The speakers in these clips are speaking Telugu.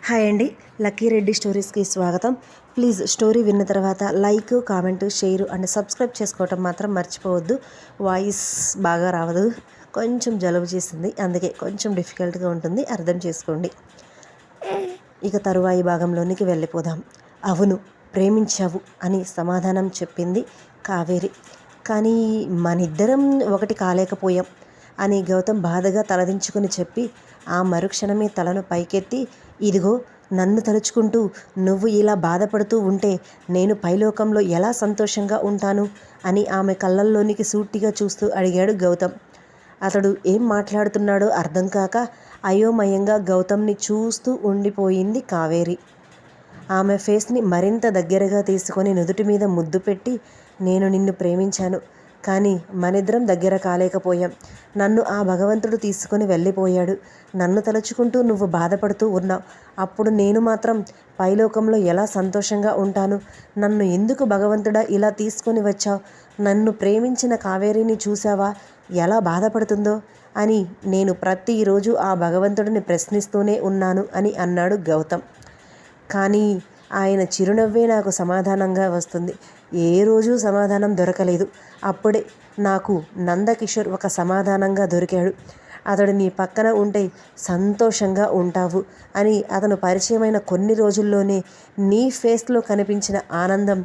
హాయ్ అండి, లక్కీ రెడ్డి స్టోరీస్కి స్వాగతం. ప్లీజ్ స్టోరీ విన్న తర్వాత like, comment, share and subscribe చేసుకోవటం మాత్రం మర్చిపోవద్దు. వాయిస్ బాగా రావదు, కొంచెం జలుబు చేసింది, అందుకే కొంచెం డిఫికల్ట్గా ఉంటుంది, అర్థం చేసుకోండి. ఇక తరువాయి భాగంలోనికి వెళ్ళిపోదాం. అవును, ప్రేమించావు అని సమాధానం చెప్పింది కావేరి. కానీ మనిద్దరం ఒకటి కాలేకపోయాం అని గౌతమ్ బాధగా తలదించుకుని చెప్పి ఆ మరుక్షణమే తలను పైకెత్తి, ఇదిగో నన్ను తలుచుకుంటూ నువ్వు ఇలా బాధపడుతూ ఉంటే నేను పైలోకంలో ఎలా సంతోషంగా ఉంటాను అని ఆమె కళ్ళల్లోనికి సూటిగా చూస్తూ అడిగాడు గౌతమ్. అతడు ఏం మాట్లాడుతున్నాడో అర్థం కాక అయోమయంగా గౌతమ్ని చూస్తూ ఉండిపోయింది కావేరి. ఆమె ఫేస్ని మరింత దగ్గరగా తీసుకొని నుదుటి మీద ముద్దు పెట్టి, నేను నిన్ను ప్రేమించాను, కానీ మనిద్దరం దగ్గర కాలేకపోయాం. నన్ను ఆ భగవంతుడు తీసుకొని వెళ్ళిపోయాడు. నన్ను తలుచుకుంటూ నువ్వు బాధపడుతూ ఉన్నావు. అప్పుడు నేను మాత్రం పైలోకంలో ఎలా సంతోషంగా ఉంటాను? నన్ను ఎందుకు భగవంతుడా ఇలా తీసుకొని వచ్చావు? నన్ను ప్రేమించిన కావేరిని చూసావా ఎలా బాధపడుతుందో అని నేను ప్రతిరోజు ఆ భగవంతుడిని ప్రశ్నిస్తూనే ఉన్నాను అని అన్నాడు గౌతమ్. కానీ ఆయన చిరునవ్వే నాకు సమాధానంగా వస్తుంది. ఏ రోజు సమాధానం దొరకలేదు. అప్పుడే నాకు నందకిషోర్ ఒక సమాధానంగా దొరికాడు. అతడు నీ పక్కన ఉంటే సంతోషంగా ఉంటావు అని అతను పరిచయమైన కొన్ని రోజుల్లోనే నీ ఫేస్లో కనిపించిన ఆనందం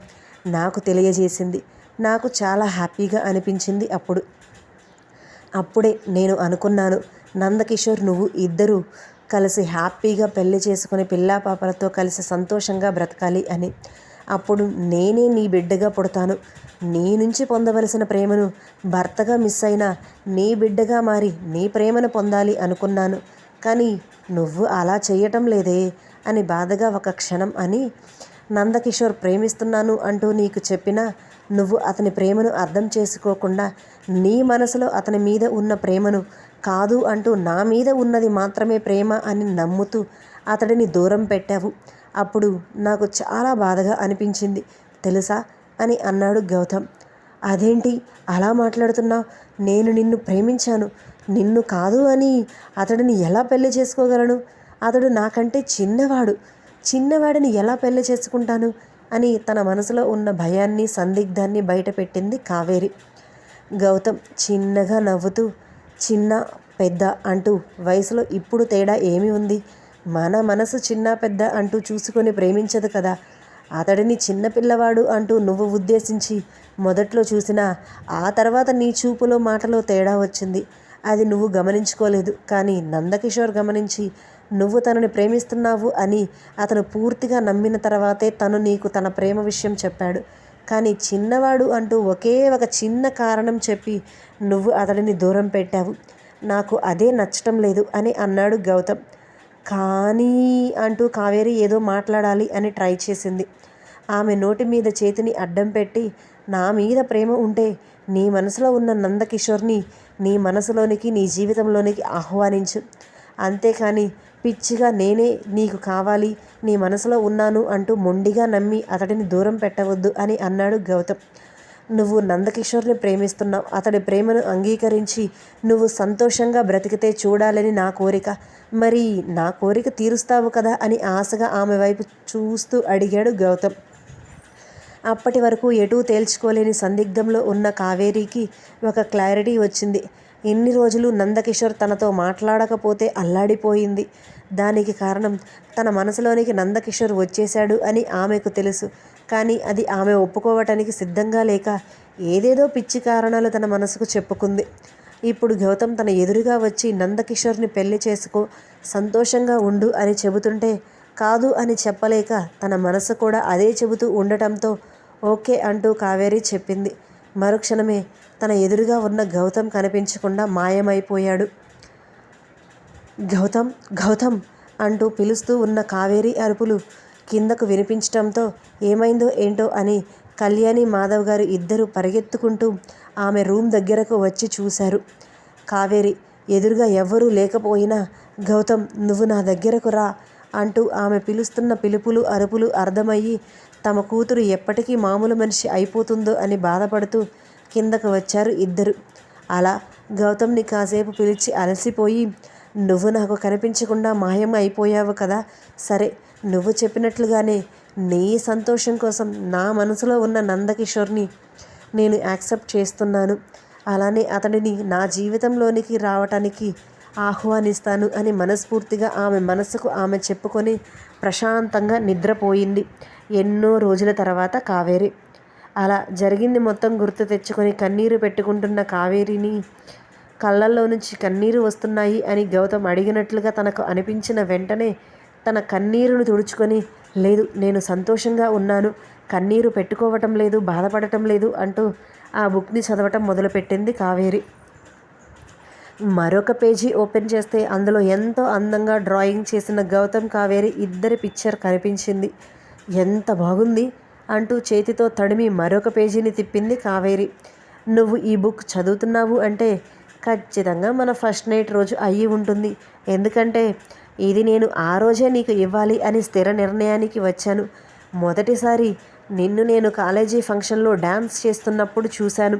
నాకు తెలియజేసింది. నాకు చాలా హ్యాపీగా అనిపించింది. అప్పుడే నేను అనుకున్నాను, నందకిషోర్ నువ్వు ఇద్దరూ కలిసి హ్యాపీగా పెళ్లి చేసుకుని పిల్లాపాపలతో కలిసి సంతోషంగా బ్రతకాలి అని. అప్పుడు నేనే నీ బిడ్డగా పుడతాను. నీ నుంచి పొందవలసిన ప్రేమను భర్తగా మిస్ అయినా నీ బిడ్డగా మారి నీ ప్రేమను పొందాలి అనుకున్నాను. కానీ నువ్వు అలా చేయటం లేదే అని బాధగా ఒక క్షణం అని, నందకిషోర్ ప్రేమిస్తున్నాను అంటూ నీకు చెప్పినా నువ్వు అతని ప్రేమను అర్థం చేసుకోకుండా నీ మనసులో అతని మీద ఉన్న ప్రేమను కాదు అంటూ నా మీద ఉన్నది మాత్రమే ప్రేమ అని నమ్ముతూ అతడిని దూరం పెట్టావు. అప్పుడు నాకు చాలా బాధగా అనిపించింది తెలుసా అని అన్నాడు గౌతమ్. అదేంటి అలా మాట్లాడుతున్నావు? నేను నిన్ను ప్రేమించాను. నిన్ను కాదు అని అతడిని ఎలా పెళ్లి చేసుకోగలను? అతడు నాకంటే చిన్నవాడిని ఎలా పెళ్లి చేసుకుంటాను అని తన మనసులో ఉన్న భయాన్ని, సందిగ్ధాన్ని బయటపెట్టింది కావేరి. గౌతమ్ చిన్నగా నవ్వుతూ, చిన్న పెద్ద అంటూ వయసులో ఇప్పుడు తేడా ఏమి ఉంది? మన మనసు చిన్న పెద్ద అంటూ చూసుకొని ప్రేమించదు కదా. అతడిని చిన్నపిల్లవాడు అంటూ నువ్వు ఉద్దేశించి మొదట్లో చూసినా ఆ తర్వాత నీ చూపులో మాటలో తేడా వచ్చింది. అది నువ్వు గమనించుకోలేదు. కానీ నందకిషోర్ గమనించి నువ్వు తనని ప్రేమిస్తున్నావు అని అతను పూర్తిగా నమ్మిన తర్వాతే తను నీకు తన ప్రేమ విషయం చెప్పాడు. కానీ చిన్నవాడు అంటూ ఒకే ఒక చిన్న కారణం చెప్పి నువ్వు అతడిని దూరం పెట్టావు. నాకు అదే నచ్చటం లేదు అని అన్నాడు గౌతమ్. కానీ అంటూ కావేరి ఏదో మాట్లాడాలి అని ట్రై చేసింది. ఆమె నోటి మీద చేతిని అడ్డం పెట్టి, నా మీద ప్రేమ ఉంటే నీ మనసులో ఉన్న నందకిషోర్ని నీ మనసులోనికి, నీ జీవితంలోనికి ఆహ్వానించు. అంతేకాని పిచ్చిగా నేనే నీకు కావాలి, నీ మనసులో ఉన్నాను అంటూ మొండిగా నమ్మి అతడిని దూరం పెట్టవద్దు అని అన్నాడు గౌతమ్. నువ్వు నందకిషోర్ని ప్రేమిస్తున్నావు. అతడి ప్రేమను అంగీకరించి నువ్వు సంతోషంగా బ్రతికితే చూడాలని నా కోరిక. మరి నా కోరిక తీరుస్తావు కదా అని ఆశగా ఆమె వైపు చూస్తూ అడిగాడు గౌతమ్. అప్పటి వరకు ఎటూ తేల్చుకోలేని సందిగ్ధంలో ఉన్న కావేరికి ఒక క్లారిటీ వచ్చింది. ఎన్ని రోజులు నందకిషోర్ తనతో మాట్లాడకపోతే అల్లాడిపోయింది. దానికి కారణం తన మనసులోనికి నందకిషోర్ వచ్చేశాడు అని ఆమెకు తెలుసు. కానీ అది ఆమె ఒప్పుకోవటానికి సిద్ధంగా లేక ఏదేదో పిచ్చి కారణాలు తన మనసుకు చెప్పుకుంది. ఇప్పుడు గౌతమ్ తన ఎదురుగా వచ్చి నందకిషోర్ని పెళ్లి చేసుకో, సంతోషంగా ఉండు అని చెబుతుంటే కాదు అని చెప్పలేక తన మనసు కూడా అదే చెబుతూ ఉండటంతో ఓకే అంటూ కావేరి చెప్పింది. మరుక్షణమే తన ఎదురుగా ఉన్న గౌతమ్ కనిపించకుండా మాయమైపోయాడు. గౌతమ్ గౌతమ్ అంటూ పిలుస్తూ ఉన్న కావేరి అరుపులు కిందకు వినిపించటంతో ఏమైందో ఏంటో అని కళ్యాణి, మాధవ్ గారు ఇద్దరు పరిగెత్తుకుంటూ ఆమె రూమ్ దగ్గరకు వచ్చి చూశారు. కావేరి ఎదురుగా ఎవ్వరూ లేకపోయినా గౌతమ్ నువ్వు నా దగ్గరకు రా అంటూ ఆమె పిలుస్తున్న పిలుపులు, అరుపులు అర్థమయ్యి తమ కూతురు ఎప్పటికీ మామూలు మనిషి అయిపోతుందో అని బాధపడుతూ కిందకు వచ్చారు ఇద్దరు. అలా గౌతమ్ని కాసేపు పిలిచి అలసిపోయి నువ్వు నాకు కనిపించకుండా మాయం అయిపోయావు కదా. సరే, నువ్వు చెప్పినట్లుగానే నీ సంతోషం కోసం నా మనసులో ఉన్న నందకిషోర్ని నేను యాక్సెప్ట్ చేస్తున్నాను. అలానే అతడిని నా జీవితంలోనికి రావటానికి ఆహ్వానిస్తాను అని మనస్ఫూర్తిగా ఆమె మనసుకు ఆమె చెప్పుకొని ప్రశాంతంగా నిద్రపోయింది ఎన్నో రోజుల తర్వాత కావేరి. అలా జరిగింది మొత్తం గుర్తు తెచ్చుకొని కన్నీరు పెట్టుకుంటున్న కావేరిని కళ్ళల్లో నుంచి కన్నీరు వస్తున్నాయి అని గౌతమ్ అడిగినట్లుగా తనకు అనిపించిన వెంటనే తన కన్నీరును తుడుచుకొని, లేదు, నేను సంతోషంగా ఉన్నాను, కన్నీరు పెట్టుకోవటం లేదు, బాధపడటం లేదు అంటూ ఆ బుక్ని చదవటం మొదలుపెట్టింది కావేరి. మరొక పేజీ ఓపెన్ చేస్తే అందులో ఎంతో అందంగా డ్రాయింగ్ చేసిన గౌతమ్ కావేరి ఇద్దరి పిక్చర్ కనిపించింది. ఎంత బాగుంది అంటూ చేతితో తడిమి మరొక పేజీని తిప్పింది కావేరి. నువ్వు ఈ బుక్ చదువుతున్నావు అంటే ఖచ్చితంగా మన ఫస్ట్ నైట్ రోజు అయ్యి ఉంటుంది. ఎందుకంటే ఇది నేను ఆ రోజే నీకు ఇవ్వాలి అని స్థిర నిర్ణయానికి వచ్చాను. మొదటిసారి నిన్ను నేను కాలేజీ ఫంక్షన్లో డ్యాన్స్ చేస్తున్నప్పుడు చూశాను.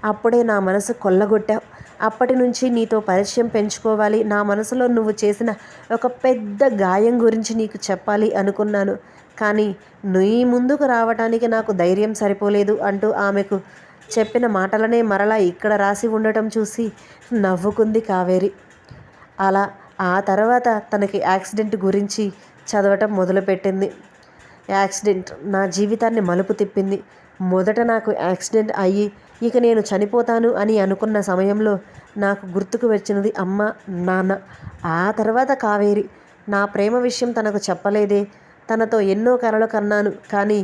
అప్పుడే నా మనసు కొల్లగొట్టావు. అప్పటి నుంచి నీతో పరిచయం పెంచుకోవాలి, నా మనసులో నువ్వు చేసిన ఒక పెద్ద గాయం గురించి నీకు చెప్పాలి అనుకున్నాను. కానీ నీ ముందుకు రావటానికి నాకు ధైర్యం సరిపోలేదు అంటూ ఆమెకు చెప్పిన మాటలనే మరలా ఇక్కడ రాసి ఉండటం చూసి నవ్వుకుంది కావేరి. అలా ఆ తర్వాత తనకి యాక్సిడెంట్ గురించి చదవటం మొదలుపెట్టింది. యాక్సిడెంట్ నా జీవితాన్ని మలుపు తిప్పింది. మొదట నాకు యాక్సిడెంట్ అయ్యి ఇక నేను చనిపోతాను అని అనుకున్న సమయంలో నాకు గుర్తుకు వచ్చినది అమ్మ, నాన్న. ఆ తర్వాత కావేరి. నా ప్రేమ విషయం తనకు చెప్పలేదే. తనతో ఎన్నో కలలు కన్నాను, కానీ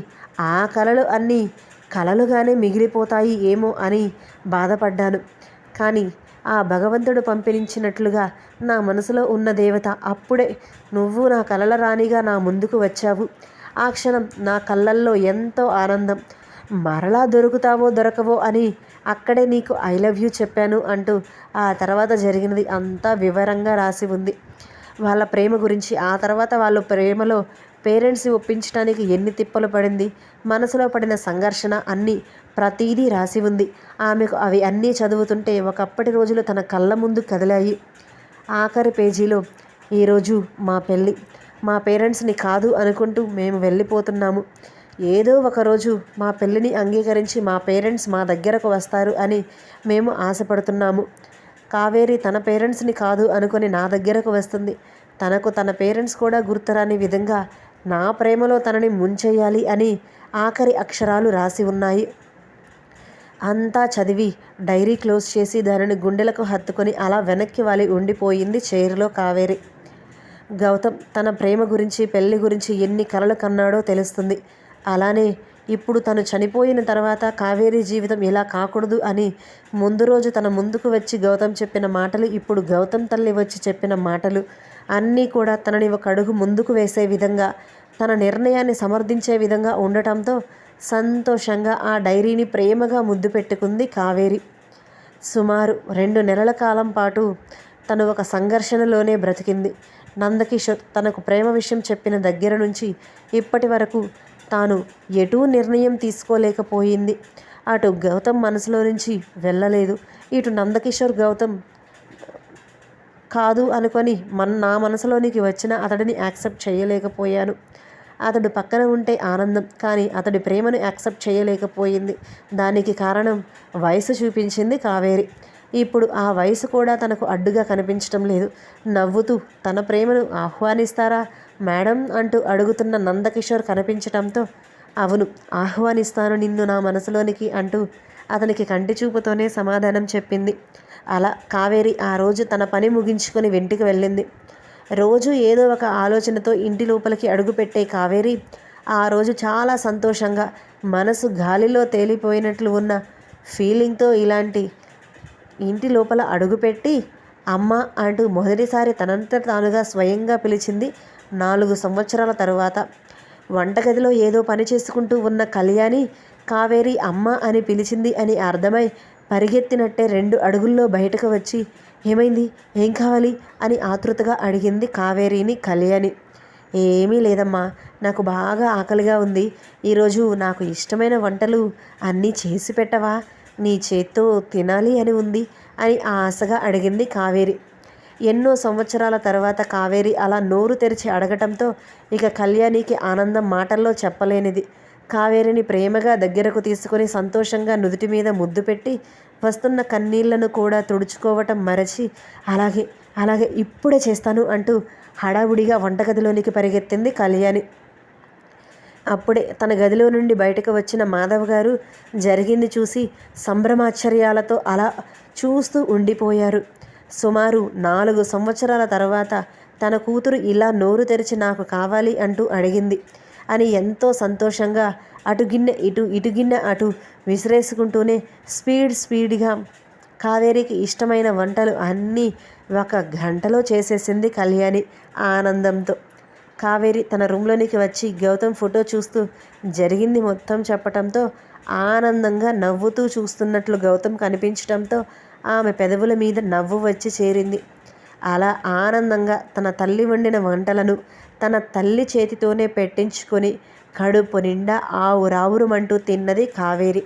ఆ కలలు అన్నీ కలలుగానే మిగిలిపోతాయి ఏమో అని బాధపడ్డాను. కానీ ఆ భగవంతుడు పంపించినట్లుగా నా మనసులో ఉన్న దేవత అప్పుడే నువ్వు నా కలల రాణిగా నా ముందుకు వచ్చావు. ఆ క్షణం నా కళ్ళల్లో ఎంతో ఆనందం. మరలా దొరుకుతావో దొరకవో అని అక్కడే నీకు ఐ లవ్ యూ చెప్పాను అంటూ ఆ తర్వాత జరిగినది అంతా వివరంగా రాసి ఉంది. వాళ్ళ ప్రేమ గురించి, ఆ తర్వాత వాళ్ళ ప్రేమలో పేరెంట్స్ ఒప్పించడానికి ఎన్ని తిప్పలు పడింది, మనసులో పడిన సంఘర్షణ అన్నీ ప్రతీదీ రాసి ఉంది. ఆమెకు అవి అన్నీ చదువుతుంటే ఒకప్పటి రోజులు తన కళ్ళ ముందు కదిలాయి. ఆఖరి పేజీలో, ఈరోజు మా పెళ్ళి, మా పేరెంట్స్ని కాదు అనుకుంటూ మేము వెళ్ళిపోతున్నాము. ఏదో ఒకరోజు మా పెళ్ళిని అంగీకరించి మా పేరెంట్స్ మా దగ్గరకు వస్తారు అని మేము ఆశపడుతున్నాము. కావేరి తన పేరెంట్స్ని కాదు అనుకొని నా దగ్గరకు వస్తుంది. తనకు తన పేరెంట్స్ కూడా గుర్తురాని విధంగా నా ప్రేమలో తనని ముంచెయ్యాలి అని ఆఖరి అక్షరాలు రాసి ఉన్నాయి. అంతా చదివి డైరీ క్లోజ్ చేసి దానిని గుండెలకు హత్తుకొని అలా వెనక్కి వాలి ఉండిపోయింది చైర్లో కావేరి. గౌతమ్ తన ప్రేమ గురించి, పెళ్లి గురించి ఎన్ని కలలు కన్నాడో తెలుస్తుంది. అలానే ఇప్పుడు తను చనిపోయిన తర్వాత కావేరీ జీవితం ఇలా కాకూడదు అని ముందు రోజు తన ముందుకు వచ్చి గౌతమ్ చెప్పిన మాటలు, ఇప్పుడు గౌతమ్ తల్లి వచ్చి చెప్పిన మాటలు అన్నీ కూడా తనని ఒక అడుగు ముందుకు వేసే విధంగా, తన నిర్ణయాన్ని సమర్థించే విధంగా ఉండటంతో సంతోషంగా ఆ డైరీని ప్రేమగా ముద్దు పెట్టుకుంది కావేరి. సుమారు 2 నెలల కాలం పాటు తను ఒక సంఘర్షణలోనే బ్రతికింది. నందకిషోర్ తనకు ప్రేమ విషయం చెప్పిన దగ్గర నుంచి ఇప్పటి వరకు తాను ఎటూ నిర్ణయం తీసుకోలేకపోయింది. అటు గౌతమ్ మనసులో నుంచి వెళ్ళలేదు, ఇటు నందకిషోర్ గౌతమ్ కాదు అనుకొని నా మనసులోనికి వచ్చిన అతడిని యాక్సెప్ట్ చేయలేకపోయాను. అతడు పక్కన ఉంటే ఆనందం, కానీ అతడి ప్రేమను యాక్సెప్ట్ చేయలేకపోయింది. దానికి కారణం వయసు చూపించింది కావేరి. ఇప్పుడు ఆ వయసు కూడా తనకు అడ్డుగా కనిపించటం లేదు. నవ్వుతూ తన ప్రేమను ఆహ్వానిస్తారా మేడం అంటూ అడుగుతున్న నందకిషోర్ కనిపించటంతో, అవును, ఆహ్వానిస్తాను నిన్ను నా మనసులోనికి అంటూ అతనికి కంటి చూపుతోనే సమాధానం చెప్పింది. అలా కావేరి ఆ రోజు తన పని ముగించుకొని ఇంటికి వెళ్ళింది. రోజు ఏదో ఒక ఆలోచనతో ఇంటి లోపలికి అడుగుపెట్టే కావేరి ఆ రోజు చాలా సంతోషంగా, మనసు గాలిలో తేలిపోయినట్లు ఉన్న ఫీలింగ్తో ఇలాంటి ఇంటి లోపల అడుగుపెట్టి అమ్మ అంటూ మొదటిసారి తనంతట తానుగా స్వయంగా పిలిచింది 4 సంవత్సరాల తరువాత. వంటగదిలో ఏదో పని చేసుకుంటూ ఉన్న కళ్యాణి కావేరి అమ్మ అని పిలిచింది అని అర్థమై పరిగెత్తినట్టే 2 అడుగుల్లో బయటకు వచ్చి, ఏమైంది, ఏం కావాలి అని ఆతృతగా అడిగింది కావేరిని కళ్యాణి. ఏమీ లేదమ్మా, నాకు బాగా ఆకలిగా ఉంది. ఈరోజు నాకు ఇష్టమైన వంటలు అన్నీ చేసి పెట్టవా, నీ చేత్తో తినాలి అని ఉంది అని ఆశగా అడిగింది కావేరి. ఎన్నో సంవత్సరాల తర్వాత కావేరి అలా నోరు తెరిచి అడగటంతో ఇక కళ్యాణికి ఆనందం మాటల్లో చెప్పలేనిది. కావేరిని ప్రేమగా దగ్గరకు తీసుకుని సంతోషంగా నుదుటి మీద ముద్దు పెట్టి వస్తున్న కన్నీళ్లను కూడా తుడుచుకోవటం మరచి అలాగే అలాగే ఇప్పుడే చేస్తాను అంటూ హడావుడిగా వంటగదిలోనికి పరిగెత్తింది కళ్యాణి. అప్పుడే తన గదిలో నుండి బయటకు వచ్చిన మాధవ్ గారు జరిగింది చూసి సంభ్రమాశ్చర్యాలతో అలా చూస్తూ ఉండిపోయారు. సుమారు 4 సంవత్సరాల తర్వాత తన కూతురు ఇలా నోరు తెరిచి నాకు కావాలి అంటూ అడిగింది అని ఎంతో సంతోషంగా అటు గిన్నె ఇటు గిన్నె అటు విసిరేసుకుంటూనే స్పీడ్గా కావేరికి ఇష్టమైన వంటలు అన్నీ 1 గంటలో చేసేసింది కళ్యాణి ఆనందంతో. కావేరి తన రూమ్లోనికి వచ్చి గౌతమ్ ఫోటో చూస్తూ జరిగింది మొత్తం చెప్పటంతో ఆనందంగా నవ్వుతూ చూస్తున్నట్లు గౌతమ్ కనిపించడంతో ఆమె పెదవుల మీద నవ్వు వచ్చి చేరింది. అలా ఆనందంగా తన తల్లి వండిన వంటలను తన తల్లి చేతితోనే పెట్టించుకొని కడుపు నిండా ఆవురావురమంటూ తిన్నది కావేరి.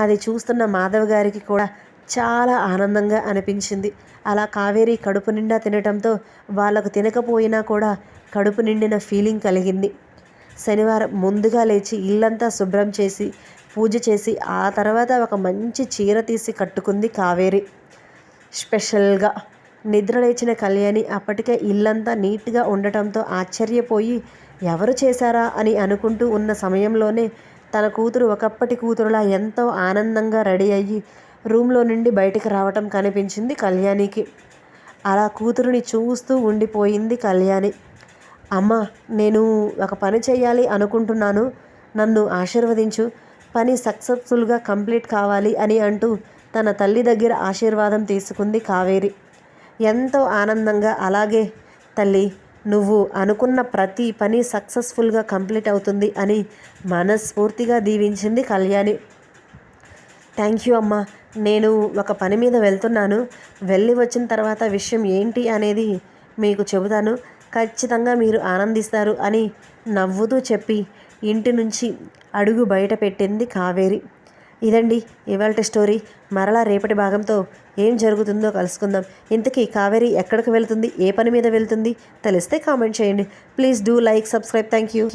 అది చూస్తున్న మాధవ్ గారికి కూడా చాలా ఆనందంగా అనిపించింది. అలా కావేరి కడుపు నిండా తినటంతో వాళ్ళకు తినకపోయినా కూడా కడుపు నిండిన ఫీలింగ్ కలిగింది. శనివారం ముందుగా లేచి ఇల్లంతా శుభ్రం చేసి పూజ చేసి ఆ తర్వాత ఒక మంచి చీర తీసి కట్టుకుంది కావేరి స్పెషల్గా. నిద్ర లేచిన కళ్యాణి అప్పటికే ఇల్లంతా నీట్గా ఉండటంతో ఆశ్చర్యపోయి ఎవరు చేశారా అని అనుకుంటూ ఉన్న సమయంలోనే తన కూతురు ఒకప్పటి కూతురులా ఎంతో ఆనందంగా రెడీ అయ్యి రూమ్లో నుండి బయటికి రావటం కనిపించింది కళ్యాణికి. అలా కూతురుని చూస్తూ ఉండిపోయింది కళ్యాణి. అమ్మ, నేను ఒక పని చేయాలి అనుకుంటున్నాను, నన్ను ఆశీర్వదించు, పని సక్సెస్ఫుల్గా కంప్లీట్ కావాలి అని అంటూ తన తల్లి దగ్గర ఆశీర్వాదం తీసుకుంది కావేరి ఎంతో ఆనందంగా. అలాగే తల్లి, నువ్వు అనుకున్న ప్రతి పని సక్సెస్ఫుల్గా కంప్లీట్ అవుతుంది అని మనస్ఫూర్తిగా దీవించింది కళ్యాణి. థ్యాంక్ యూ అమ్మ, నేను ఒక పని మీద వెళ్తున్నాను, వెళ్ళి వచ్చిన తర్వాత విషయం ఏంటి అనేది మీకు చెబుతాను, ఖచ్చితంగా మీరు ఆనందిస్తారు అని నవ్వుతూ చెప్పి ఇంటి నుంచి అడుగు బయట పెట్టింది కావేరి. ఇదండి ఇవాల్టి స్టోరీ. మరలా రేపటి భాగంతో ఏం జరుగుతుందో కలుసుకుందాం. ఇంతకీ కావేరి ఎక్కడికి వెళ్తుంది, ఏ పని మీద వెళ్తుంది తెలిస్తే కామెంట్ చేయండి. Please do like, subscribe. Thank you.